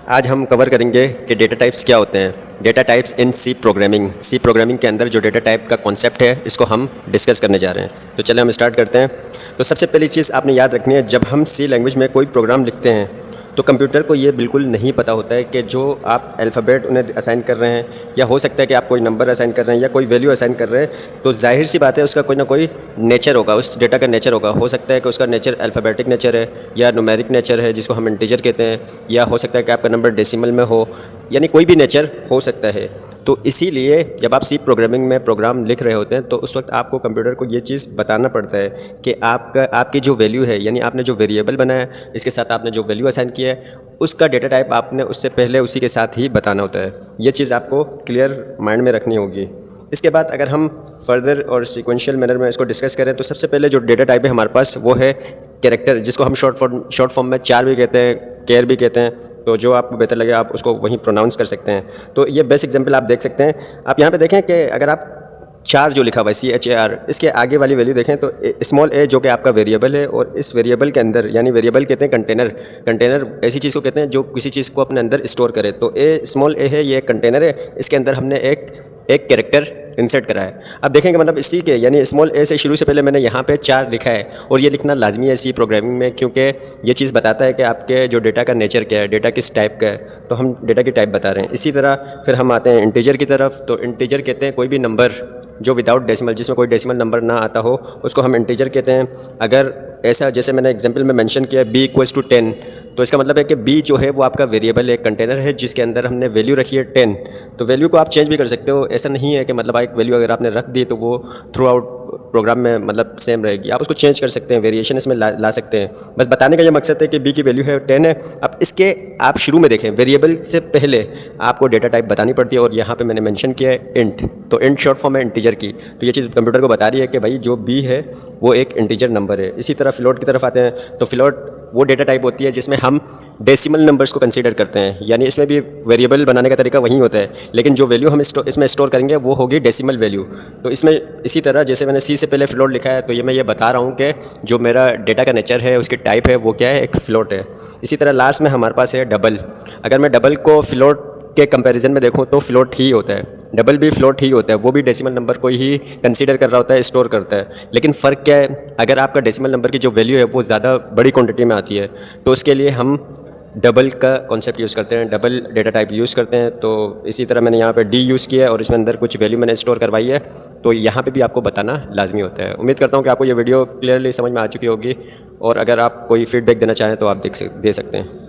आज हम कवर करेंगे कि डेटा टाइप्स क्या होते हैं। Data types in C programming. C programming के अंदर जो डेटा टाइप का कॉन्सेप्ट है इसको हम डिस्कस करने जा रहे हैं। तो चलिए हम स्टार्ट करते हैं। तो सबसे पहली चीज़ आपने याद रखनी है, जब हम सी लैंग्वेज में कोई प्रोग्राम लिखते हैं तो कंप्यूटर को ये बिल्कुल नहीं पता होता है कि जो आप अल्फ़ाबेट उन्हें असाइन कर रहे हैं, या हो सकता है कि आप कोई नंबर असाइन कर रहे हैं या कोई वैल्यू असाइन कर रहे हैं, तो जाहिर सी बात है उसका कोई ना कोई नेचर होगा, उस डेटा का नेचर होगा। हो सकता है कि उसका नेचर अल्फ़ाबेटिक नेचर है या न्यूमेरिक नेचर है जिसको हम इंटीजर कहते हैं, या हो सकता है कि आपका नंबर डेसिमल में हो, यानी कोई भी नेचर हो सकता है। तो इसीलिए जब आप सी प्रोग्रामिंग में प्रोग्राम लिख रहे होते हैं तो उस वक्त आपको कंप्यूटर को ये चीज़ बताना पड़ता है कि आपकी जो वैल्यू है, यानी आपने जो वेरिएबल बनाया है, इसके साथ आपने जो वैल्यू असाइन किया है, उसका डेटा टाइप आपने उससे पहले उसी के साथ ही बताना होता है। ये चीज़ आपको क्लियर माइंड में रखनी होगी। इसके बाद अगर हम फर्दर और सीक्वेंशियल मैनर में इसको डिस्कस करें तो सबसे पहले जो डेटा टाइप है हमारे पास वो है कैरेक्टर, जिसको हम शॉर्ट फॉर्म में चार भी कहते हैं, केयर भी कहते हैं। तो जो आपको बेहतर लगे आप उसको वहीं प्रोनाउंस कर सकते हैं। तो ये बेस्ट एग्जांपल आप देख सकते हैं। आप यहाँ पे देखें कि अगर आप चार जो लिखा हुआ है CHAR, इसके आगे वाली वैल्यू देखें तो स्मॉल a जो कि आपका वेरिएबल है, और इस वेरिएबल के अंदर, यानी वेरिएबल कहते हैं कंटेनर ऐसी चीज़ को कहते हैं जो किसी चीज़ को अपने अंदर स्टोर करे। तो स्मॉल a है, ये कंटेनर है, इसके अंदर हमने एक कैरेक्टर इंसर्ट करा है। अब देखेंगे मतलब इसी के, यानी स्मॉल a से शुरू से पहले मैंने यहाँ पे 4 लिखा है, और ये लिखना लाजमी है सी प्रोग्रामिंग में, क्योंकि ये चीज़ बताता है कि आपके जो डेटा का नेचर क्या है, डेटा किस टाइप का है। तो हम डेटा की टाइप बता रहे हैं। इसी तरह फिर हम आते हैं इंटीजर की तरफ। तो इंटीजर कहते हैं कोई भी नंबर जो विदाउट डेसिमल, जिसमें कोई डेसिमल नंबर ना आता हो, उसको हम इंटीजर कहते हैं। अगर ऐसा जैसे मैंने एग्जांपल में मेंशन किया b = 10, तो इसका मतलब है कि b जो है वो आपका वेरिएबल एक कंटेनर है जिसके अंदर हमने वैल्यू रखी है 10। तो वैल्यू को आप चेंज भी कर सकते हो, ऐसा नहीं है कि मतलब एक वैल्यू अगर आपने रख दी तो वो थ्रू आउट प्रोग्राम में मतलब सेम रहेगी। आप उसको चेंज कर सकते हैं, वेरिएशन इसमें ला सकते हैं। बस बताने का ये मकसद है कि b की वैल्यू है 10 है। अब इसके आप शुरू में देखें, वेरिएबल से पहले आपको डेटा टाइप बतानी पड़ती है, और यहाँ पे मैंने मेंशन किया है इंट। तो इंट शॉर्ट फॉर्म है इंटीजर की। तो ये चीज़ कंप्यूटर को बता रही है कि भाई जो b है वो एक इंटीजर नंबर है। इसी तरह फ्लोट की तरफ आते हैं। तो फ्लोट वो डेटा टाइप होती है जिसमें हम डेसिमल नंबर्स को कंसीडर करते हैं, यानी इसमें भी वेरिएबल बनाने का तरीका वही होता है, लेकिन जो वैल्यू हम इसमें स्टोर करेंगे वो होगी डेसिमल वैल्यू। तो इसमें इसी तरह जैसे मैंने सी से पहले फ्लोट लिखा है, तो ये मैं ये बता रहा हूँ कि जो मेरा डेटा का नेचर है, उसकी टाइप है, वो क्या है, एक फ्लोट है। इसी तरह लास्ट में हमारे पास है डबल। अगर मैं डबल को फ्लोट के कंपैरिजन में देखूँ तो फ्लोट ही होता है, डबल भी फ्लोट ही होता है, वो भी डेसिमल नंबर को ही कंसीडर कर रहा होता है, स्टोर करता है। लेकिन फ़र्क क्या है, अगर आपका डेसिमल नंबर की जो वैल्यू है वो ज़्यादा बड़ी क्वांटिटी में आती है तो उसके लिए हम डबल का कॉन्सेप्ट यूज़ करते हैं, डबल डेटा टाइप यूज़ करते हैं। तो इसी तरह मैंने यहाँ पे डी यूज़ किया है और इसमें अंदर कुछ वैल्यू मैंने स्टोर करवाई है, तो यहाँ पे भी आपको बताना लाजमी होता है। उम्मीद करता हूँ कि आपको ये वीडियो क्लियरली समझ में आ चुकी होगी, और अगर आप कोई फीडबैक देना चाहें तो आप दे सकते हैं।